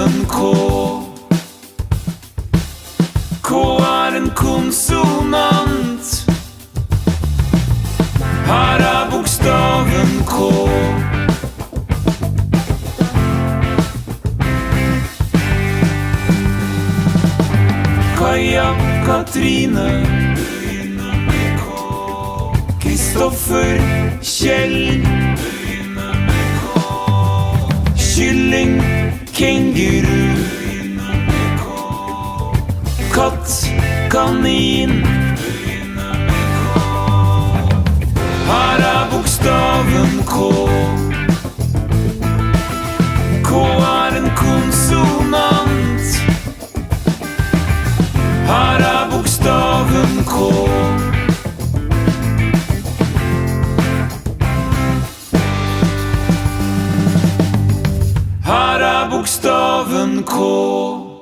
bokstaven K. K er en konsonant. Her er bokstaven K. Kaja, Katrine, begynner med K. Kristoffer, Kjell, begynner med K. Kylling, kenguru, begynner med K. Katt, kanin, begynner med K. Her er bokstaven K. K er en konsonant. Her er bokstaven K. Her er bokstaven K.